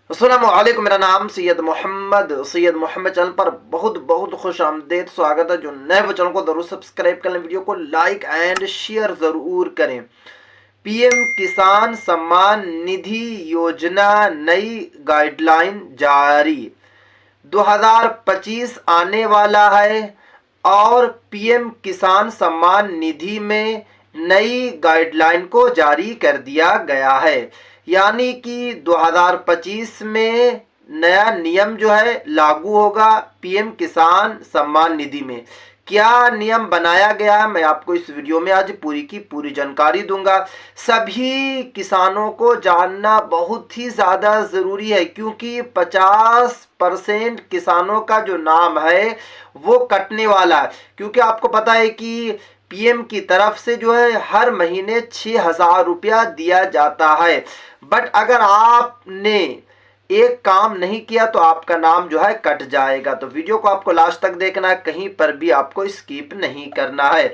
अस्सलामुअलैकुम। मेरा नाम सैयद मोहम्मद चैनल पर बहुत बहुत खुश आमदेद स्वागत है। जो नए वो चैनल को जरूर सब्सक्राइब कर लें, वीडियो को लाइक एंड शेयर जरूर करें। पीएम किसान सम्मान निधि योजना नई गाइडलाइन जारी। 2025 आने वाला है और पीएम किसान सम्मान निधि में नई गाइडलाइन को जारी कर दिया गया है। यानी कि 2025 में नया नियम जो है लागू होगा पीएम किसान सम्मान निधि में। क्या नियम बनाया गया है, मैं आपको इस वीडियो में आज पूरी की पूरी जानकारी दूंगा। सभी किसानों को जानना बहुत ही ज़्यादा ज़रूरी है, क्योंकि 50% किसानों का जो नाम है वो कटने वाला है। क्योंकि आपको पता है कि पीएम की तरफ से जो है हर महीने 6,000 रुपया दिया जाता है। बट अगर आपने एक काम नहीं किया तो आपका नाम जो है कट जाएगा। तो वीडियो को आपको लास्ट तक देखना है, कहीं पर भी आपको स्किप नहीं करना है।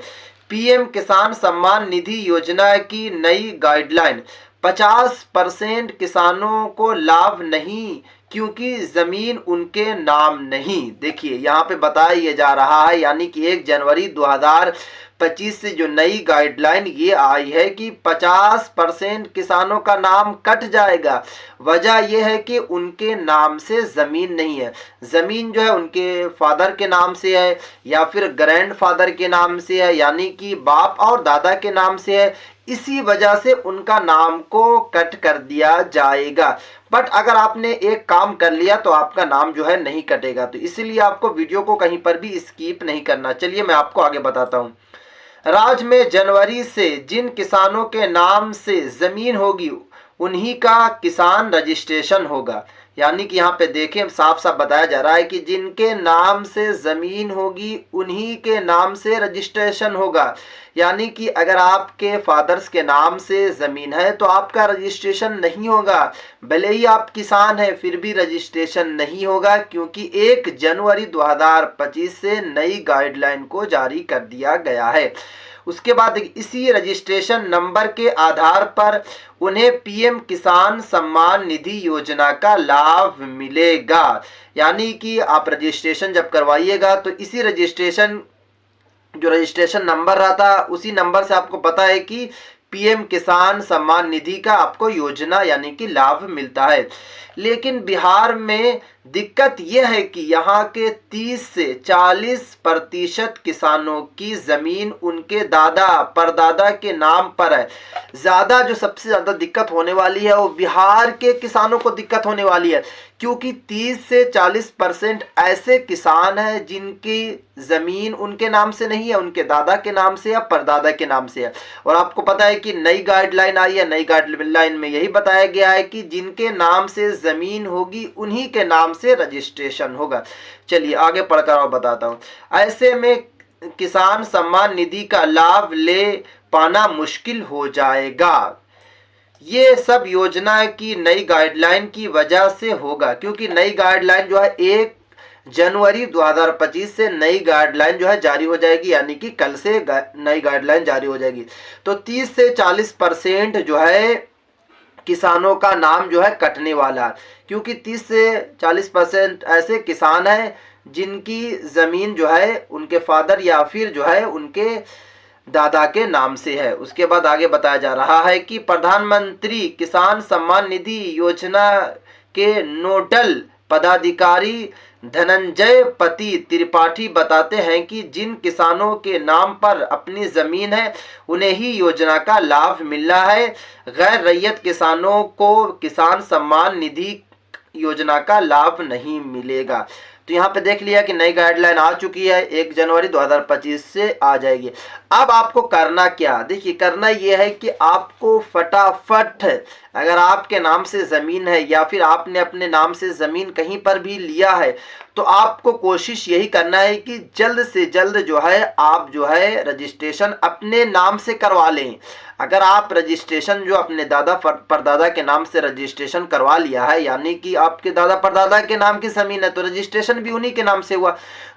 पीएम किसान सम्मान निधि योजना की नई गाइडलाइन। 50% किसानों को लाभ नहीं, क्योंकि जमीन उनके नाम नहीं। देखिए यहाँ पे बताया जा रहा है, यानी कि 1 जनवरी 2025 से जो नई गाइडलाइन ये आई है कि 50% किसानों का नाम कट जाएगा। वजह यह है कि उनके नाम से ज़मीन नहीं है। ज़मीन जो है उनके फादर के नाम से है या फिर ग्रैंडफादर के नाम से है, यानी कि बाप और दादा के नाम से है। इसी वजह से उनका नाम को कट कर दिया जाएगा। बट अगर आपने एक काम कर लिया तो आपका नाम जो है नहीं कटेगा। तो इसीलिए आपको वीडियो को कहीं पर भी स्किप नहीं करना। चलिए मैं आपको आगे बताता हूँ। राज्य में जनवरी से जिन किसानों के नाम से ज़मीन होगी उन्हीं का किसान रजिस्ट्रेशन होगा। यानी कि यहाँ पे देखें साफ साफ बताया जा रहा है कि जिनके नाम से ज़मीन होगी उन्हीं के नाम से रजिस्ट्रेशन होगा। यानी कि अगर आपके फादर्स के नाम से ज़मीन है तो आपका रजिस्ट्रेशन नहीं होगा। भले ही आप किसान हैं फिर भी रजिस्ट्रेशन नहीं होगा, क्योंकि 1 जनवरी 2025 से नई गाइडलाइन को जारी कर दिया गया है। उसके बाद इसी रजिस्ट्रेशन नंबर के आधार पर उन्हें पीएम किसान सम्मान निधि योजना का लाभ मिलेगा। यानी कि आप रजिस्ट्रेशन जब करवाइएगा तो इसी रजिस्ट्रेशन जो रजिस्ट्रेशन नंबर रहता उसी नंबर से आपको पता है कि पीएम किसान सम्मान निधि का आपको योजना यानी कि लाभ मिलता है। लेकिन बिहार में दिक्कत यह है कि यहाँ के 30 से 40% किसानों की ज़मीन उनके दादा परदादा के नाम पर है। ज़्यादा जो सबसे ज़्यादा दिक्कत होने वाली है वो बिहार के किसानों को दिक्कत होने वाली है, क्योंकि 30 से 40% ऐसे किसान हैं जिनकी ज़मीन उनके नाम से नहीं है, उनके दादा के नाम से या परदादा के नाम से है। और आपको पता है कि नई गाइडलाइन आई है, नई गाइडलाइन में यही बताया गया है कि जिनके नाम से ज़मीन होगी उन्हीं के नाम से रजिस्ट्रेशन होगा। चलिए आगे पढ़कर और बताता हूँ। ऐसे में किसान सम्मान निधि का लाभ ले पाना मुश्किल हो जाएगा। ये सब योजना की नई गाइडलाइन की वजह से होगा, क्योंकि नई गाइडलाइन जो है 1 जनवरी 2025 से नई गाइडलाइन जो है जारी हो जाएगी। यानी कि कल से नई गाइडलाइन जारी हो जाएगी। तो 30 से 40% जो है किसानों का नाम जो है कटने वाला है, क्योंकि 30 से 40% ऐसे किसान हैं जिनकी ज़मीन जो है उनके फादर या फिर जो है उनके दादा के नाम से है। उसके बाद आगे बताया जा रहा है कि प्रधानमंत्री किसान सम्मान निधि योजना के नोडल पदाधिकारी धनंजय पति त्रिपाठी बताते हैं कि जिन किसानों के नाम पर अपनी ज़मीन है उन्हें ही योजना का लाभ मिल रहा है। गैर रैयत किसानों को किसान सम्मान निधि योजना का लाभ नहीं मिलेगा। तो यहाँ पे देख लिया कि नई गाइडलाइन आ चुकी है, 1 जनवरी 2025 से आ जाएगी। अब आपको करना क्या, देखिए करना यह है कि आपको फटाफट अगर आपके नाम से ज़मीन है या फिर आपने अपने नाम से ज़मीन कहीं पर भी लिया है तो आपको कोशिश यही करना है कि जल्द से जल्द जो है आप जो है रजिस्ट्रेशन अपने नाम से करवा लें। अगर आप रजिस्ट्रेशन जो अपने दादा परदादा के नाम से रजिस्ट्रेशन करवा लिया है, यानी कि आपके दादा परदादा के नाम की ज़मीन है तो रजिस्ट्रेशन भी उन्हीं के नाम से हुआ,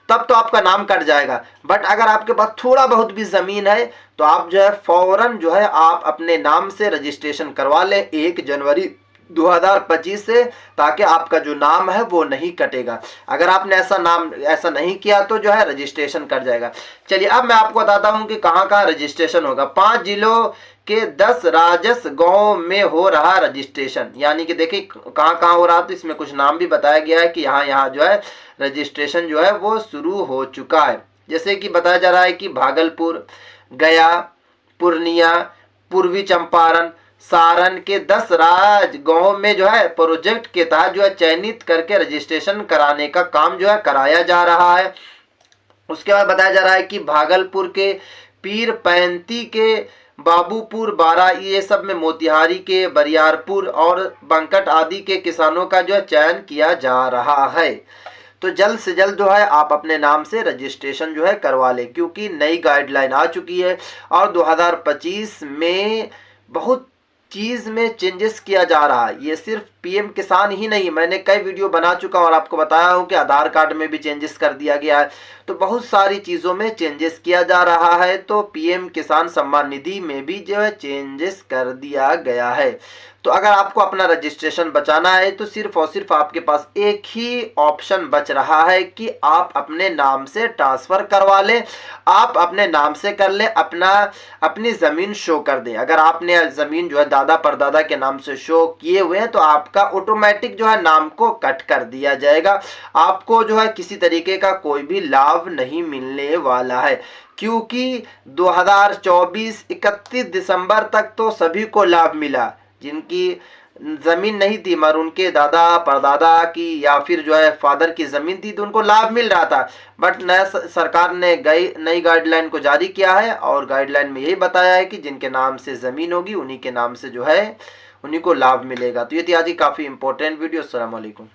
तब तो आपका नाम कट जाएगा। बट अगर आपके पास थोड़ा बहुत भी ज़मीन है तो आप जो है फ़ौरन जो है आप अपने नाम से रजिस्ट्रेशन करवा लें 1 जनवरी 2025 से, ताकि आपका जो नाम है वो नहीं कटेगा। अगर आपने ऐसा नहीं किया तो जो है रजिस्ट्रेशन कट जाएगा। चलिए अब मैं आपको बताता हूं कि कहां कहां रजिस्ट्रेशन होगा। 5 जिलों के 10 राजस्व गांव में हो रहा रजिस्ट्रेशन, यानी कि देखिए कहां कहां हो रहा, तो इसमें कुछ नाम भी बताया गया है कि यहाँ यहाँ जो है रजिस्ट्रेशन जो है वो शुरू हो चुका है। जैसे कि बताया जा रहा है कि भागलपुर, गया, पूर्णिया, पूर्वी चंपारण, सारण के 10 राज गांव में जो है प्रोजेक्ट के तहत जो है चयनित करके रजिस्ट्रेशन कराने का काम जो है कराया जा रहा है। उसके बाद बताया जा रहा है कि भागलपुर के पीर पैंती के बाबूपुर, बारा, ये सब में मोतिहारी के बरियारपुर और बंकट आदि के किसानों का जो है चयन किया जा रहा है। तो जल्द से जल्द जो है आप अपने नाम से रजिस्ट्रेशन जो है करवा लें, क्योंकि नई गाइडलाइन आ चुकी है और 2025 में बहुत चीज में चेंजेस किया जा रहा है। ये सिर्फ पीएम किसान ही नहीं, मैंने कई वीडियो बना चुका हूं और आपको बताया हूं कि आधार कार्ड में भी चेंजेस कर दिया गया है। तो बहुत सारी चीजों में चेंजेस किया जा रहा है। तो पीएम किसान सम्मान निधि में भी जो है चेंजेस कर दिया गया है। तो अगर आपको अपना रजिस्ट्रेशन बचाना है तो सिर्फ और सिर्फ आपके पास एक ही ऑप्शन बच रहा है कि आप अपने नाम से ट्रांसफर करवा लें। आप अपने नाम से कर लें, अपनी जमीन शो कर दें। अगर आपने जमीन जो है दादा परदादा के नाम से शो किए हुए हैं तो आपका ऑटोमेटिक जो है नाम को कट कर दिया जाएगा। आपको जो है किसी तरीके का कोई भी लाभ नहीं मिलने वाला है, क्योंकि 2024 31 दिसंबर तक तो सभी को लाभ मिला। जिनकी जमीन नहीं थी मगर उनके दादा परदादा की या फिर जो है फादर की जमीन थी तो उनको लाभ मिल रहा था। बट नया सरकार ने नई गाइडलाइन को जारी किया है और गाइडलाइन में यही बताया है कि जिनके नाम से जमीन होगी उन्हीं के नाम से जो है उन्हीं को लाभ मिलेगा। तो ये थी आज की काफी इंपॉर्टेंट वीडियो। अस्सलाम वालेकुम।